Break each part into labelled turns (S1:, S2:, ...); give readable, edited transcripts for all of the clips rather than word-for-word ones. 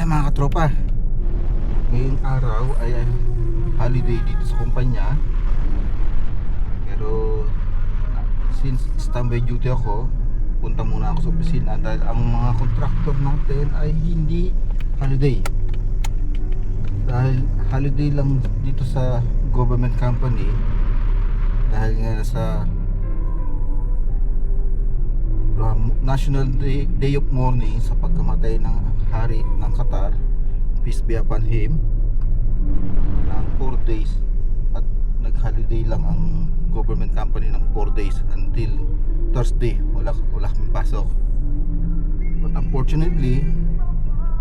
S1: Mga katropa, ngayong araw ay holiday dito sa kumpanya. Pero since standby duty ako, punta muna ako sa opisina dahil ang mga contractor natin ay hindi holiday. Dahil holiday lang dito sa government company, dahil nga sa National Day of Mourning sa pagkamatay ng hari ng Qatar, peace be upon him, ng 4 days. At nag-holiday lang ang government company ng 4 days until Thursday. Wala kaming pasok. But unfortunately,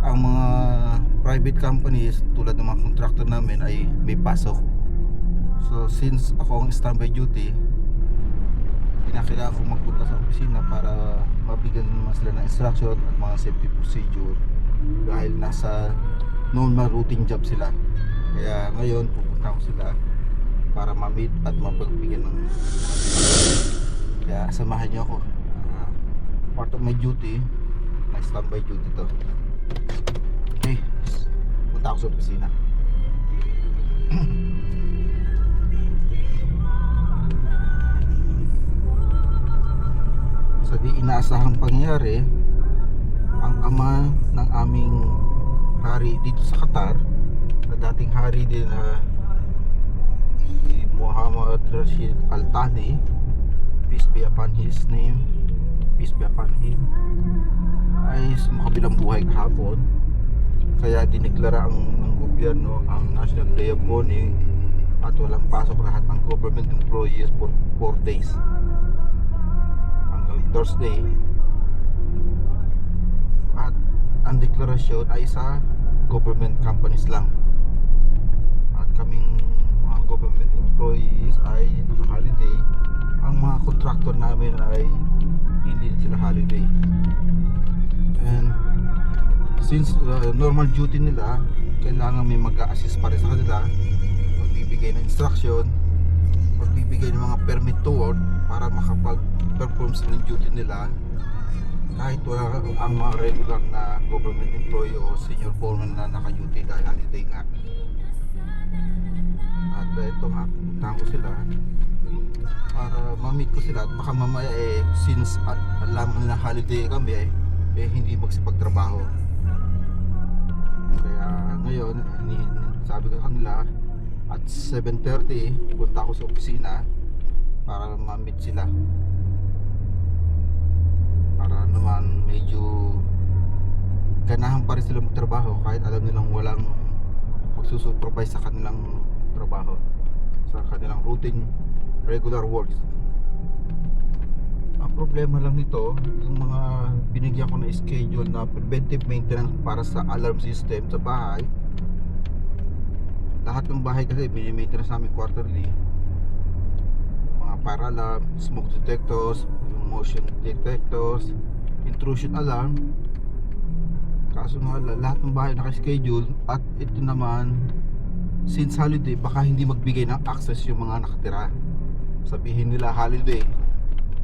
S1: ang mga private companies tulad ng mga contractor namin ay may pasok. So since ako ang standby duty, kinakailangan ko magpunta sa opisina para mabigyan naman sila ng instruction at mga safety procedure dahil nasa normal routine job sila. Kaya ngayon pupunta ko sila para ma-meet at mapagbigyan ng kaya samahan niyo ako. Part of my duty, my standby duty to. Okay, punta ako sa opisina. Sa di inaasahang pangyayari, ang ama ng aming hari dito sa Qatar, na dating hari din si Muhammad Rashid Al Thani, peace be upon his name, peace be upon him, ay sumakabilang buhay kahapon. Kaya dineklara ng gobyerno ang National Day of Mourning at walang pasok lahat ng government employees for 4 days hanggang Thursday. At ang deklarasyon ay sa government companies lang, at kaming mga government employees ay naka-holiday. Ang mga contractor namin ay hindi sila holiday. And since normal duty nila, kailangan may mag-a-assist pa rin sa kanila, magbibigay ng instruction, magbibigay ng mga permit to work para makapag-perform sila ng duty nila kahit wala ang mga regular na government employee o senior foreman na naka-duty dahil holiday nga. At ito nga, punta ko sila para ma-meet ko sila, at baka mamaya since alam na holiday kami hindi magsipagtrabaho. Kaya ngayon sabi ko kanila at 7:30 punta ako sa opisina para ma-meet sila, para naman medyo ganahan pa rin sila magtrabaho kahit alam nilang walang magsusupervise sa kanilang trabaho, sa kanilang routine regular works. Ang problema lang nito, yung mga binigyan ko na schedule na preventive maintenance para sa alarm system sa bahay. Lahat ng bahay kasi mini-maintenance namin quarterly. Mga fire alarm, smoke detectors, motion detectors, intrusion alarm. Kaso nga lahat ng bahay naka-schedule, at ito naman since holiday baka hindi magbigay ng access yung mga nakatira. Sabihin nila holiday,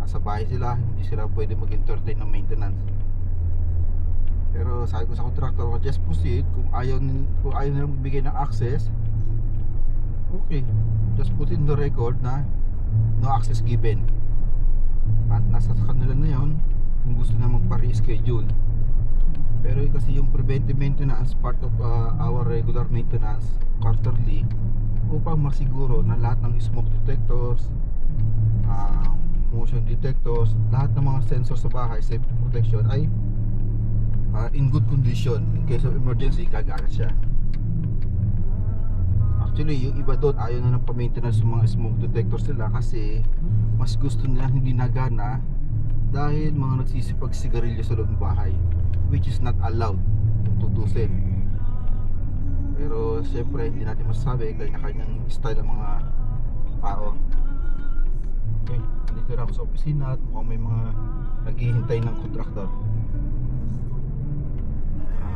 S1: nasa bahay sila, hindi sila pwede mag-entertain ng maintenance. Pero sabi ko sa contractor, just proceed. Kung ayaw nila magbigay ng access, okay, just put in the record na no access given, at nasa kanila na yun kung gusto na magpa-reschedule. Pero kasi yung preventive maintenance part of our regular maintenance quarterly, upang masiguro na lahat ng smoke detectors, motion detectors, lahat ng mga sensor sa bahay, safety protection ay in good condition. In case of emergency, gagana siya. Actually, yung iba doon ayaw na ng pa-maintenance ng mga smoke detectors nila kasi mas gusto nila hindi nagana dahil mga nagsisipag-sigarilyo sa loob ng bahay, which is not allowed kung tutusin. Pero siyempre hindi natin masasabi, kanya-kanyang style ang mga tao. Okay, nandito na ako sa opisina at mukhang may mga naghihintay ng contractor.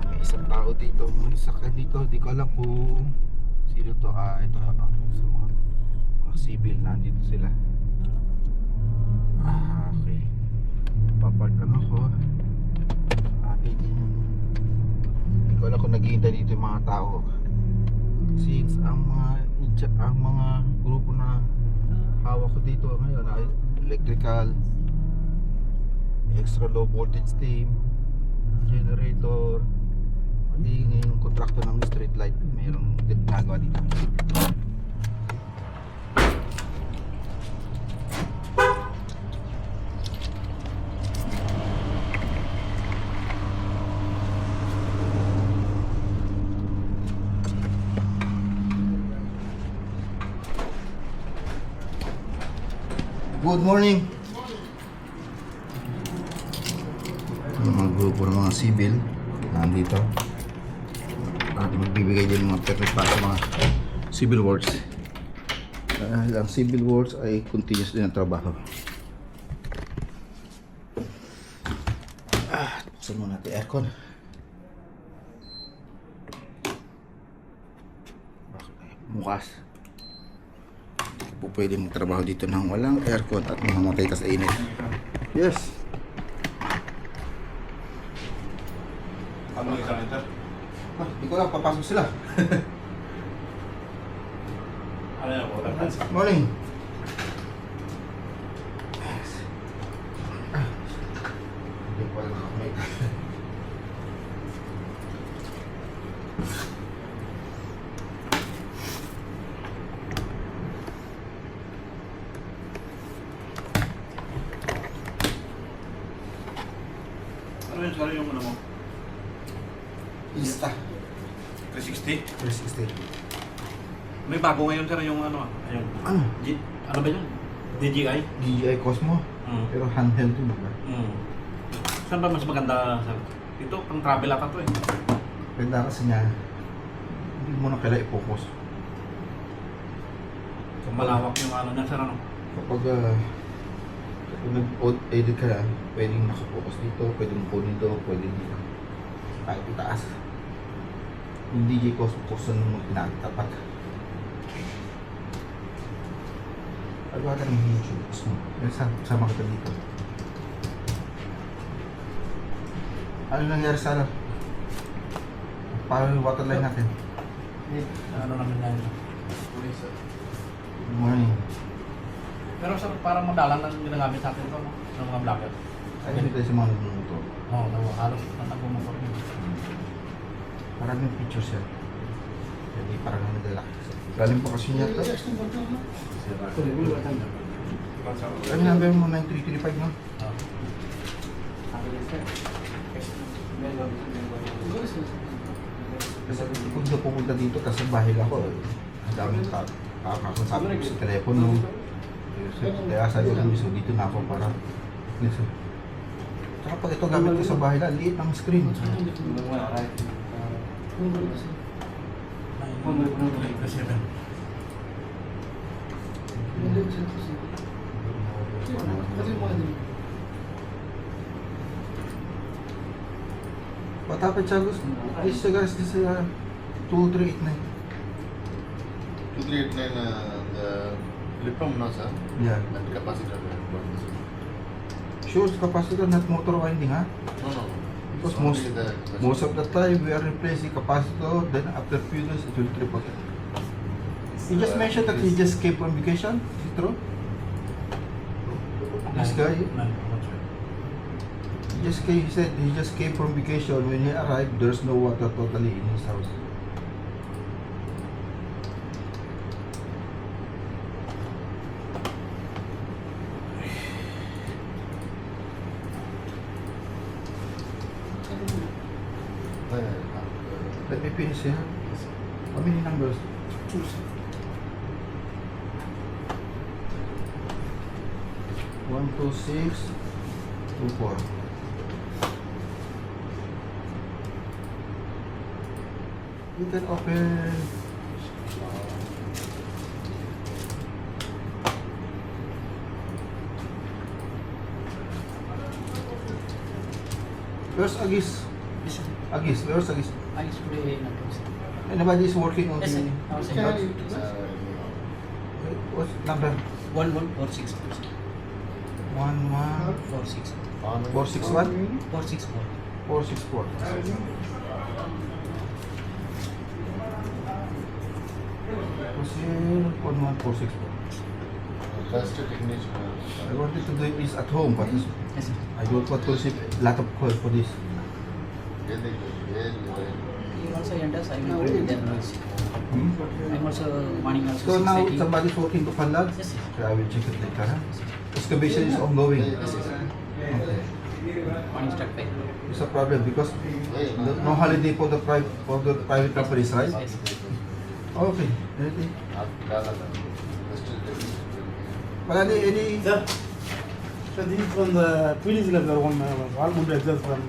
S1: May isang tao dito, may sakay dito, di ko alam kung sino to. Ito sa mga civil, nandito sila. Okay, papark lang ako. Hindi ko alam kung naghihintay dito yung mga tao. Since ang mga grupo na hawak ko dito ngayon ay electrical, extra low voltage team, generator, pati yung kontrakto ng street light mayroong ginagawa dito. Good morning. Yung mga grupo ng mga civil nandito at magbibigay din ng mga permit para sa mga civil works. Ang civil works ay continuous din ang trabaho. Buksan muna natin aircon. Bukas po pwede magtrabaho dito nang walang aircon at mamamatay ka sa init. Yes.
S2: Ano yung sanita?
S1: Hindi ko lang, papasok sila.
S2: Ano yung water?
S1: Morning. Hindi ko lang nakamay.
S2: Ano yung sorry yung ano mo?
S1: Insta.
S2: 360?
S1: 360.
S2: May bago ngayon sir yung ano, ayun.
S1: Ano?
S2: Ano ba yun? DJI?
S1: DJI Cosmo. Pero handheld yun, diba?
S2: Saan ba mas maganda sir? Ito, pang travel ata to eh.
S1: Ganda kasi niya, hindi mo na kailangan i-focus.
S2: So, malawak yung ano niya sir ano?
S1: Kapag nag-edit ka na, pwedeng nakapokus dito, pwedeng kunin dito, pwedeng dito. Kahit itaas. Yung DJ Cosmo mo pinakatapat. Agawa ka ng YouTube Cosmo. Sama kita dito. Ano nangyari sa ano? Paano yung waterline natin?
S2: Ano namin na yun?
S1: Good morning.
S2: Pero sir, parang madalang na ginagamit sa atin ito, no? Ng mga vlogger.
S1: Ayun tayo sa mga nagmumotor.
S2: Oo, halos na nagmumotor yun.
S1: Maraming pictures yan. Hindi parang nadala. Galing pa kasi niya ito. Ano number mo? 9335 no? Kasi kung hindi pupunta dito kasi bahay ako. Ang daming kakakasapin ko sa telepono. Kaya sabi ko so dito na ako para listen. Tsaka pag ito gamit ko sa bahay na, liit ng screen. Patapit siya gusto. Ayos siya guys sa 2389.
S3: 239 the Liprom no sir?
S1: Yeah.
S3: And capacitor.
S1: Sure, capacitor not motor winding ha?
S3: No.
S1: Because
S3: It's only the capacitor.
S1: most of the time we are replacing capacitor, then after few days it will trip again. He just mentioned that he just came from vacation. Is it true? This guy, he said he just came from vacation. When he arrived, there's no water totally in his house. Let me finish here. How many numbers? Choose. 1, 2, 6, 2, 4. You can open. Where's Agis? Agis, where's Agis?
S4: Ayos ko rin na po.
S1: Anybody's working on
S4: Yes,
S1: the...
S4: sir. Ako sa
S1: What's number?
S4: 1146 po.
S1: 1, 1,
S4: 46.
S1: 4, 6, 1?
S4: 464.
S1: 4, 6, 4. Kasi 1146 po.
S3: First technician.
S1: I wanted to do this at home, but
S4: Yes, sir.
S1: I don't want to receive a lot of calls for this.
S4: You also enters, I will put their noise. I'm also morning also
S1: So now
S4: 6:30.
S1: somebody's working to Panlag?
S4: Yes, sir.
S1: Okay, I will check it later. Huh? Excavation is ongoing.
S4: Yes, sir.
S1: Okay.
S4: Morning start 5.
S1: It's a problem because no holiday for the private companies, right?
S4: Yes, sir.
S1: Okay. Anything? Well, any
S5: Sir, so this is from the PDC level one, all good exhaust from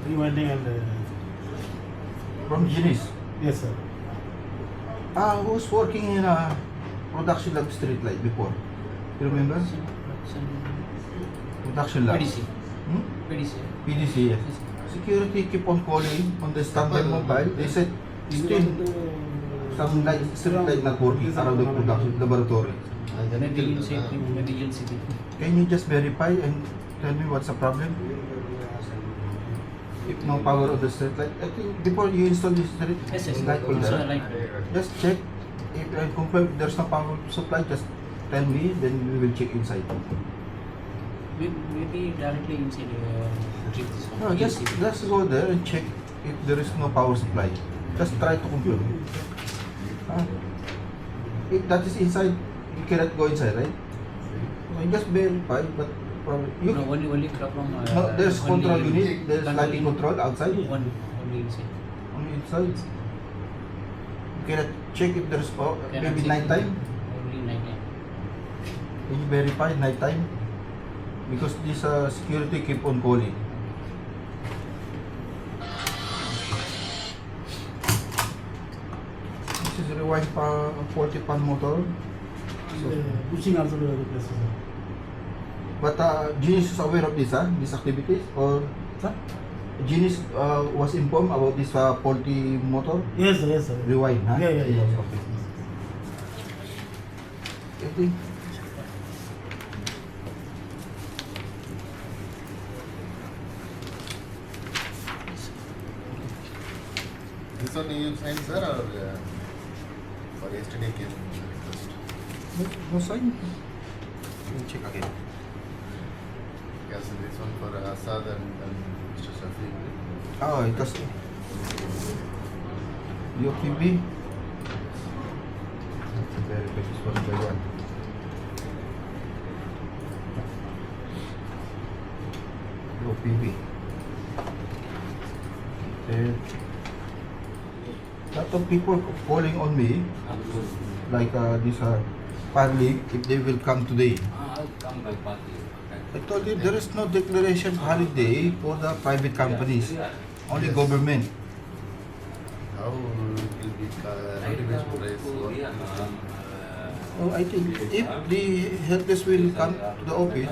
S5: rewinding and
S1: from Ginis?
S5: yes sir.
S1: Who's working in a production lab street light before? You remember? Production lab.
S4: PDC.
S1: Hmm?
S4: PDC.
S1: PDC, yes. Security keep on calling on the standby mobile. They said still some light, street light not working around the production laboratory.
S4: Maybe you'll see, maybe you'll see.
S1: Can you just verify and tell me what's the problem? If no power on the street light, I think before you install this street
S4: Yes, yes.
S1: light holder,
S4: So, like,
S1: just check. If I confirm there's no power supply, just tell me, then we will check inside.
S4: maybe directly inside retrieve this one.
S1: No, just go there and check if there is no power supply. Just try to confirm. If that is inside, you cannot go inside, right? So just verify, but probably you.
S4: No, only problem.
S1: No, there's
S4: only
S1: control unit. There's lighting
S4: in-
S1: control outside.
S4: Only inside.
S1: Only inside. You cannot check if there's power.
S4: Cannot
S1: Maybe
S4: check.
S1: night time.
S4: Only night time.
S1: Can you verify night time? Because this security keep on calling. This is rewind pa 40 pan motor.
S5: Pushing also to the places. Sir.
S1: But Genius is aware of this, these activities, or
S5: Sir?
S1: Genius was informed about this faulty motor
S5: Yes sir, yes sir.
S1: rewind, huh?
S5: Yeah, yeah, yeah.
S1: Yes, okay. Okay.
S3: This one you signed, sir, or for yesterday case request?
S1: No sign. Let me check again.
S3: Yes, this one for Asad and Mr. Shafiq.
S1: Oh, it was UPB. Very big, this one by one. UPB. And lot of people calling on me, like this fire league, if they will come today.
S6: I'll come by party.
S1: I told you there is no declaration holiday for the private companies, only government.
S3: How will be notification price?
S1: Oh, I think if the helpless will come to the office,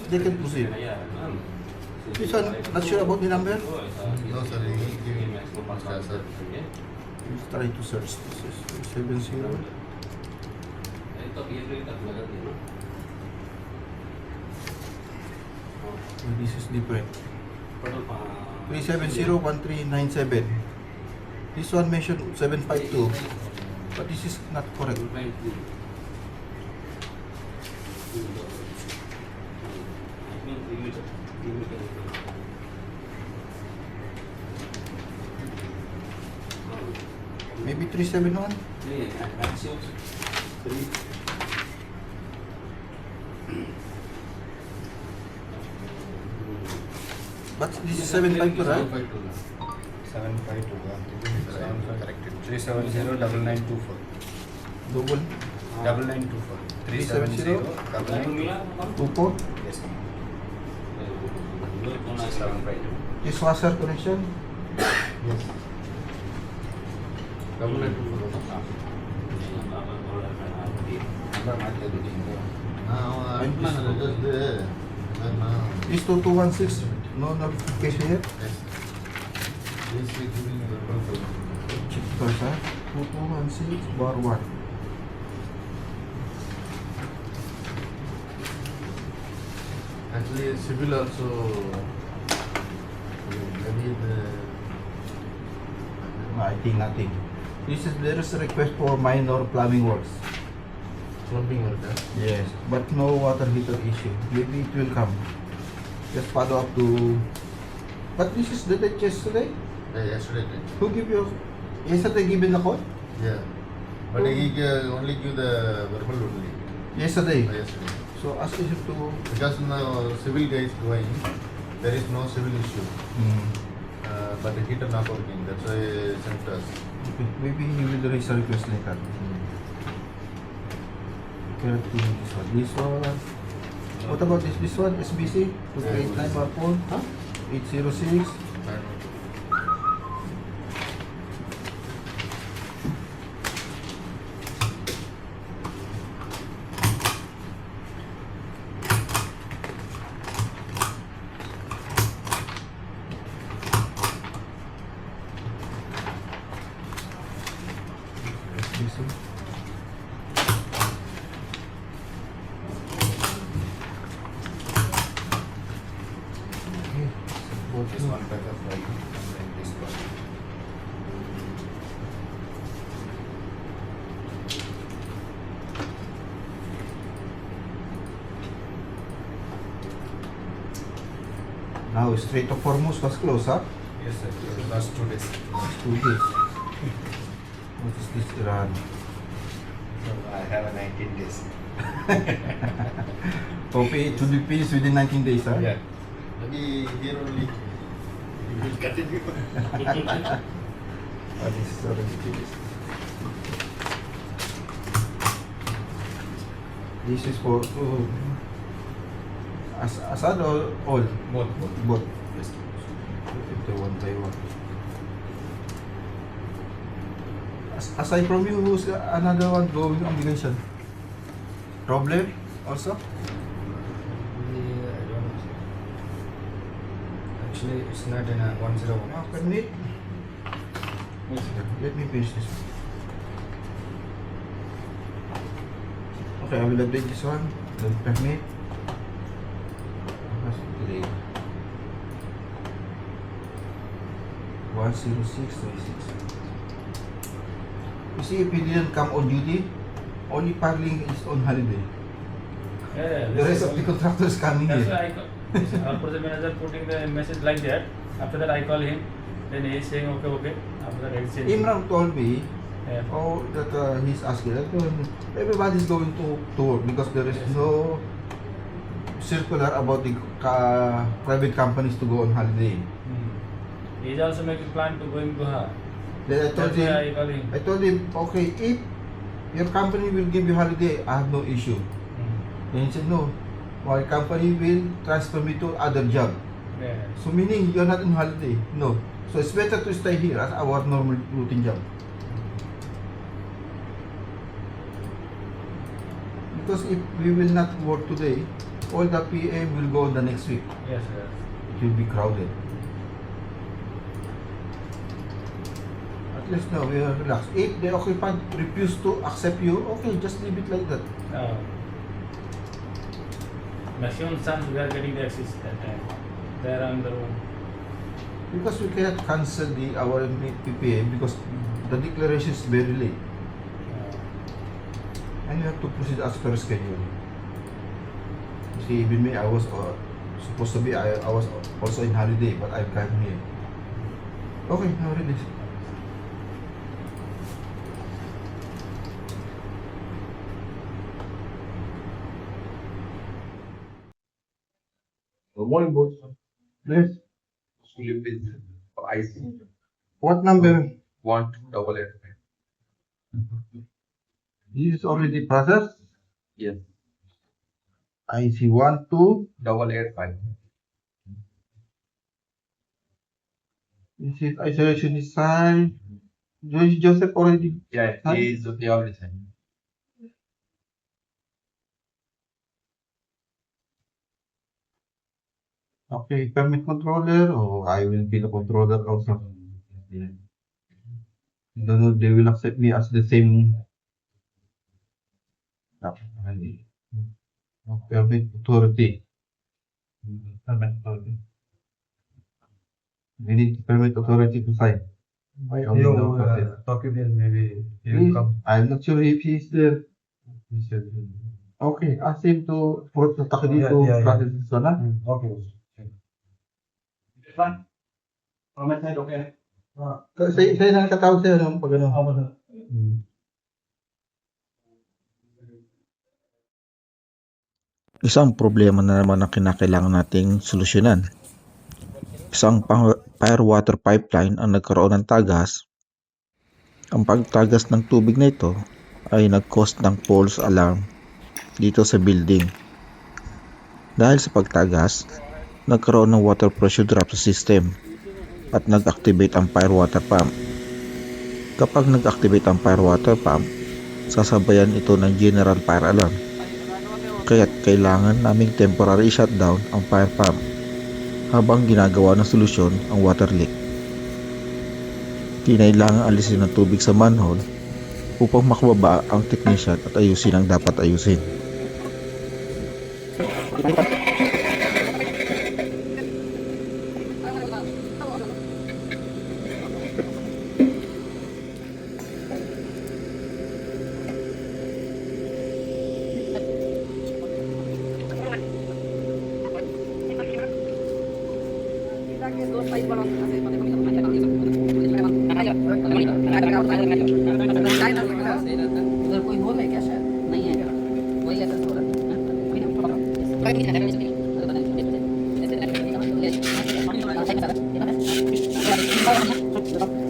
S1: they can proceed. This one, not sure about the number?
S3: No, sir, he gave me sir.
S1: Let's try to search. This is 70. This is different. 370-1397. This one mentioned 752, but this is not correct. Maybe 371? But this is 752, right?
S3: 752, corrected.
S6: 370-9924.
S1: Double
S6: 9924.
S1: 24.
S6: Yes. 752.
S1: Dishwasher connection.
S3: Yes. 9924. Just there.
S1: This 2216. No notification yet.
S3: Yes. This is giving the problem.
S1: Check first, 2216 bar 1.
S3: Actually, civil also maybe the
S1: No, I think nothing. There is a request for minor plumbing works.
S3: Plumbing worker.
S1: Yes, but no water heater issue. Maybe it will come. Just follow up to. But this is the date yesterday.
S3: Yesterday.
S1: Who give you? Yesterday given the code?
S3: Yeah. But he only give the verbal only.
S1: Yesterday.
S3: Yesterday.
S1: So ask him to.
S3: Because now civil guy is going, there is no civil issue. But the heater not working. That's why he sent us.
S1: Okay. Maybe he will raise a request later. Correcting this one. This one. What about this? This one? SBC? 289 huh? 806. SBC. Okay.
S3: This one pack of file and then this one.
S1: Now straight to Formos was closed, huh?
S3: Yes, sir. Last 2 days.
S1: Last 2 days. What is this Iran?
S3: So I have a 19 days.
S1: Okay, it should be finished within 19 days, huh?
S3: Yeah. Maybe here only. You will continue.
S1: Oh, this is already finished. This is for Assad or all?
S3: Both.
S1: Both.
S3: Yes.
S1: Ito one by one. Aside from you, who's another one going obligation? Problem also?
S6: I don't know. Actually, it's not in a 101.
S1: Permit. Let me finish this one. Okay, I will update this one. The permit. What's today? 10636. You see, if he didn't come on duty, only Parling is on holiday.
S7: Yeah,
S1: The rest of the contractors coming
S7: that's
S1: here.
S7: why I call, our project manager putting the message like that. After that I call him, then he is saying okay. After that I say
S1: Imran told me,
S7: yeah.
S1: that he's asking that everybody's going to work because there is no circular about the private companies to go on holiday.
S7: He is also making plan to going to her.
S1: Then I told
S7: That's why
S1: him,
S7: I call him.
S1: I told him, okay, if your company will give you holiday, I have no issue. Then he said, no, my company will transfer me to other job.
S7: Yeah.
S1: So meaning you're not on holiday. No. So it's better to stay here as our normal routine job. Because if we will not work today, all the PM will go the next week.
S7: Yes, yes.
S1: It will be crowded. At least now we are relaxed. If the occupant refuse to accept you, okay, just leave it like that.
S7: Maximum chance we are getting the access that time. They are on the room.
S1: Because we cannot cancel our PPM because the declaration is very late. And you have to proceed as per schedule. You see, even me, I was supposed to be, I was also in holiday, but I came here. Okay, now release.
S6: Good morning, boss.
S1: Yes.
S6: Sleep with IC.
S1: What number?
S6: 1288.
S1: This is already processed.
S6: Yes.
S1: I see 1, 2.
S6: 885.
S1: This is isolation is signed. Joseph already.
S6: Yeah,
S1: Huh?
S6: he is the only sign.
S1: Okay, permit controller. Oh, I will be the controller also.
S6: Yeah.
S1: Don't know, they will accept me as the same. Permit authority. Permit authority. We need permit authority to sign.
S6: I only know Tokyo maybe he will come.
S1: I'm not sure if he's there.
S6: He said,
S1: Okay, ask him to put the taki dito.
S6: Yeah, yeah, yeah.
S1: Process this one, ha?
S6: okay.
S2: From my side, okay.
S1: Sa'yo na nakatawag sa'yo no? Pag ano. Isang problema na naman ang kinakailangan nating solusyonan. Isang fire water pipeline ang nagkaroon ng tagas. Ang pagtagas ng tubig na ito ay nag-cause ng false alarm dito sa building. Dahil sa pagtagas, nagkaroon ng water pressure drop sa system at nag-activate ang fire water pump. Kapag nag-activate ang fire water pump, sasabayan ito ng general fire alarm. Kaya't kailangan naming temporary shutdown ang fire pump habang ginagawa ng solusyon ang water leak. Kinailangan alisin ang tubig sa manhole upang makababa ang technician at ayusin ang dapat ayusin.
S4: उधर कोई होल है क्या शायद नहीं है वही ऐसा हो रहा है